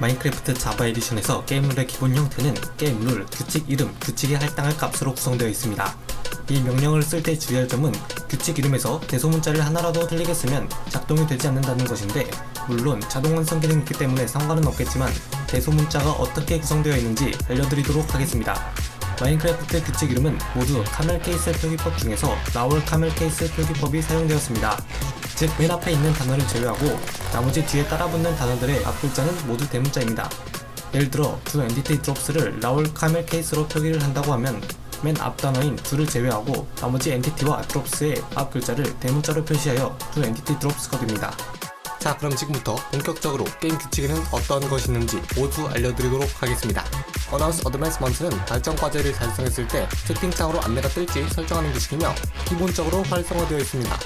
마인크래프트 자바 에디션에서 게임룰의 기본 형태는 게임 룰, 규칙 이름, 규칙에 할당할 값으로 구성되어 있습니다. 이 명령을 쓸 때 주의할 점은 규칙 이름에서 대소문자를 하나라도 틀리게 쓰면 작동이 되지 않는다는 것인데, 물론 자동 완성 기능이 있기 때문에 상관은 없겠지만 대소문자가 어떻게 구성되어 있는지 알려드리도록 하겠습니다. 마인크래프트 규칙 이름은 모두 카멜케이스 표기법 중에서 라울 카멜케이스 표기법이 사용되었습니다. 즉, 맨 앞에 있는 단어를 제외하고 나머지 뒤에 따라붙는 단어들의 앞글자는 모두 대문자입니다. 예를 들어 do entity drops를 라울 카멜케이스로 표기를 한다고 하면 맨 앞 단어인 do를 제외하고 나머지 entity와 drops의 앞글자를 대문자로 표시하여 do entity drops가 됩니다. 자, 그럼 지금부터 본격적으로 게임 규칙에는 어떤 것이 있는지 모두 알려드리도록 하겠습니다. Announce Advancement는 발전 과제를 달성했을 때 채팅창으로 안내가 뜰지 설정하는 규칙이며 기본적으로 활성화되어 있습니다.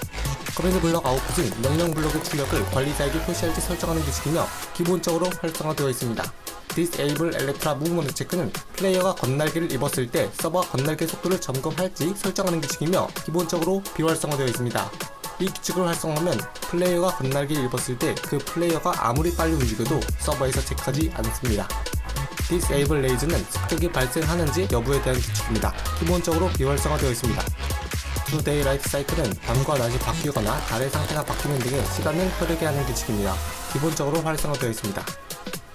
커맨드 블럭 아웃풋은 명령 블럭의 출력을 관리자에게 표시할지 설정하는 규칙이며 기본적으로 활성화되어 있습니다. Disable Elytra Movement Check는 플레이어가 건날개를 입었을 때 서버가 건날개 속도를 점검할지 설정하는 규칙이며 기본적으로 비활성화되어 있습니다. 이 규칙을 활성화하면 플레이어가 건날개를 입었을 때 그 플레이어가 아무리 빨리 움직여도 서버에서 체크하지 않습니다. Disable Raze는 습격이 발생하는지 여부에 대한 규칙입니다. 기본적으로 비활성화되어 있습니다. To Daylight Cycle는 밤과 낮이 바뀌거나 달의 상태가 바뀌는 등의 시간을 흐르게 하는 규칙입니다. 기본적으로 활성화되어 있습니다.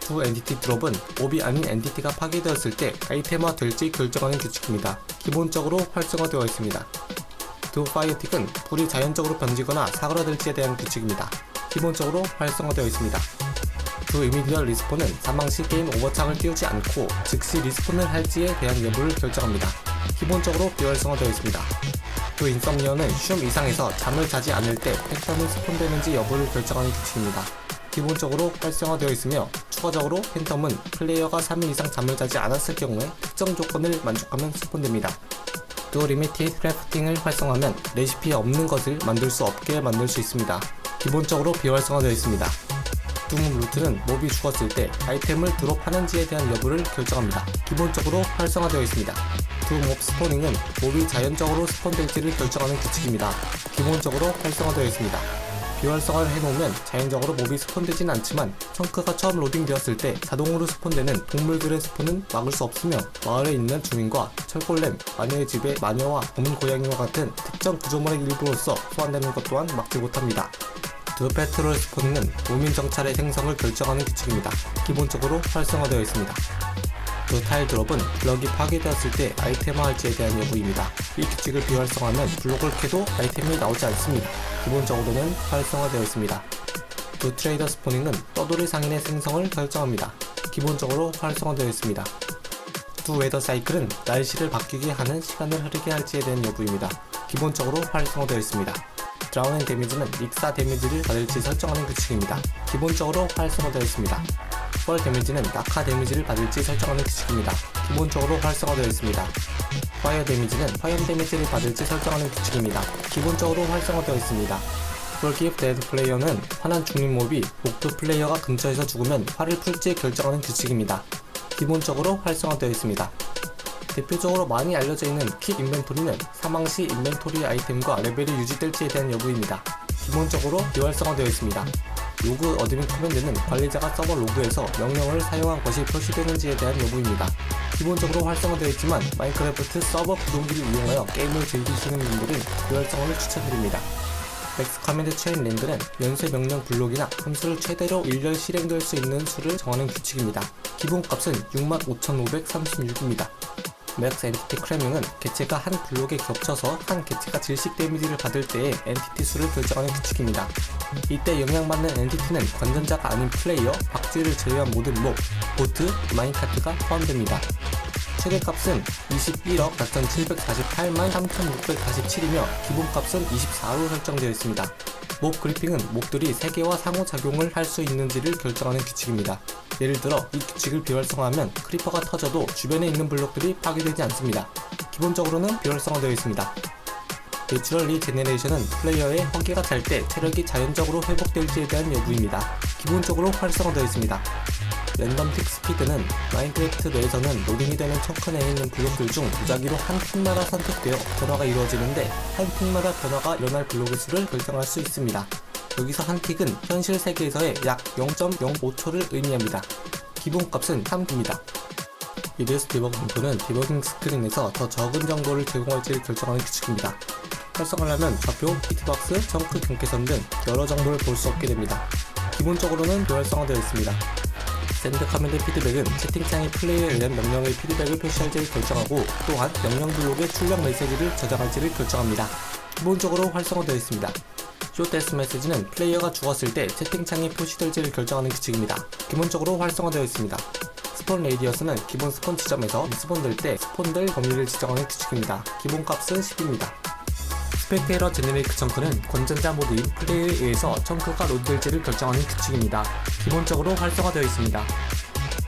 To Entity Drop은 몹이 아닌 엔티티가 파괴되었을 때 아이템화 될지 결정하는 규칙입니다. 기본적으로 활성화되어 있습니다. To Firetig은 불이 자연적으로 번지거나 사그라들지에 대한 규칙입니다. 기본적으로 활성화되어 있습니다. To Immediate Respawn은 사망 시 게임 오버창을 띄우지 않고 즉시 리스폰을 할지에 대한 여부를 결정합니다. 기본적으로 비활성화되어 있습니다. To Insomnia는 쉼 이상에서 잠을 자지 않을 때 팬텀이 스폰되는지 여부를 결정하는 규칙입니다. 기본적으로 활성화되어 있으며 추가적으로 팬텀은 플레이어가 3일 이상 잠을 자지 않았을 경우에 특정 조건을 만족하면 스폰됩니다. To Limited Crafting을 활성화하면 레시피에 없는 것을 만들 수 없게 만들 수 있습니다. 기본적으로 비활성화되어 있습니다. Doom Root는 몹이 죽었을 때 아이템을 드롭하는지에 대한 여부를 결정합니다. 기본적으로 활성화되어 있습니다. Doom of Spawning은 몹이 자연적으로 스폰될지를 결정하는 규칙입니다. 기본적으로 활성화되어 있습니다. 비활성화를 해놓으면 자연적으로 몹이 스폰되진 않지만 청크가 처음 로딩되었을 때 자동으로 스폰되는 동물들의 스폰은 막을 수 없으며 마을에 있는 주민과 철골렘, 마녀의 집의 마녀와 검은 고양이와 같은 특정 구조물의 일부로서 소환되는 것 또한 막지 못합니다. 두 페트롤 스폰은 무민 정찰의 생성을 결정하는 규칙입니다. 기본적으로 활성화되어 있습니다. 두 타일 드롭은 블럭이 파괴되었을 때 아이템화할지에 대한 여부입니다. 이 규칙을 비활성화하면 블록을 캐도 아이템이 나오지 않습니다. 기본적으로는 활성화되어 있습니다. 두 트레이더 스포닝은 떠돌이 상인의 생성을 결정합니다. 기본적으로 활성화되어 있습니다. 두 웨더 사이클은 날씨를 바뀌게 하는 시간을 흐르게 할지에 대한 여부입니다. 기본적으로 활성화되어 있습니다. 드라운 앤 데미지는 익사 데미지를 받을지 설정하는 규칙입니다. 기본적으로 활성화되어 있습니다. 펄 데미지는 낙하 데미지를 받을지 설정하는 규칙입니다. 기본적으로 활성화되어 있습니다. 파이어 데미지는 화염 데미지를 받을지 설정하는 규칙입니다. 기본적으로 활성화되어 있습니다. Forgive Dead 플레이어는 화난 중립 몹이 목표 플레이어가 근처에서 죽으면 화를 풀지 결정하는 규칙입니다. 기본적으로 활성화되어 있습니다. 대표적으로 많이 알려져 있는 킥 인벤토리는 사망 시 인벤토리 아이템과 레벨이 유지될지에 대한 여부입니다. 기본적으로 비활성화되어 있습니다. 로그 어드민 커맨드는 관리자가 서버 로그에서 명령을 사용한 것이 표시되는지에 대한 여부입니다. 기본적으로 활성화되어 있지만 마인크래프트 서버 구동기를 이용하여 게임을 즐기시는 분들은 비활성화를 추천드립니다. 맥스 커맨드 체인 랭크는 연쇄 명령 블록이나 함수를 최대로 일렬 실행될 수 있는 수를 정하는 규칙입니다. 기본값은 65,536입니다. 맥스 엔티티 크래밍은 개체가 한 블록에 겹쳐서 한 개체가 질식 데미지를 받을 때의 엔티티 수를 결정하는 규칙입니다. 이때 영향받는 엔티티는 관전자가 아닌 플레이어, 박쥐를 제외한 모든 몹, 보트, 마인카트가 포함됩니다. 최대값은 21억 4,748만 3,647이며 기본값은 24로 설정되어 있습니다. 몹 그리핑은 몹들이 세계와 상호작용을 할 수 있는지를 결정하는 규칙입니다. 예를 들어 이 규칙을 비활성화하면 크리퍼가 터져도 주변에 있는 블록들이 파괴되지 않습니다. 기본적으로는 비활성화되어 있습니다. 내추럴 리제네레이션은 플레이어의 허기가 잘 때 체력이 자연적으로 회복될지에 대한 여부입니다. 기본적으로 활성화되어 있습니다. 랜덤 픽 스피드는 마인크래프트 내에서는 로딩이 되는 청크 내에 있는 블록들 중 무작위로 한 픽마다 선택되어 변화가 이루어지는데 한 픽마다 변화가 일어날 블록의 수를 결정할 수 있습니다. 여기서 한 픽은 현실 세계에서의 약 0.05초를 의미합니다. 기본값은 3입니다. EBS 디버그 분포는 디버깅 스크린에서 더 적은 정보를 제공할지를 결정하는 규칙입니다. 활성화를 하면 좌표, 히트박스, 정크, 경계선 등 여러 정보를 볼 수 없게 됩니다. 기본적으로는 비활성화되어 있습니다. 샌드 커맨드 피드백은 채팅창이 플레이어에 의한 명령의 피드백을 표시할지를 결정하고 또한 명령 블록에 출력 메시지를 저장할지를 결정합니다. 기본적으로 활성화되어 있습니다. 쇼데스 메시지는 플레이어가 죽었을 때 채팅창에 표시될지를 결정하는 규칙입니다. 기본적으로 활성화되어 있습니다. 스폰 레이디어스는 기본 스폰 지점에서 리스폰될 때 스폰될 범위를 지정하는 규칙입니다. 기본값은 10입니다. 스펙테이러 제네레이크 청크는 건전자 모드인 플레이어에 의해서 청크가 로드될지를 결정하는 규칙입니다. 기본적으로 활성화되어 있습니다.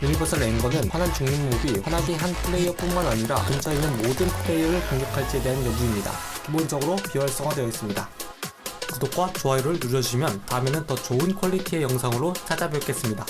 유니버설 앵거는 화난 죽는 몹이 화나게 한 플레이어뿐만 아니라 근처에 있는 모든 플레이어를 공격할지에 대한 여부입니다. 기본적으로 비활성화되어 있습니다. 구독과 좋아요를 눌러주시면 다음에는 더 좋은 퀄리티의 영상으로 찾아뵙겠습니다.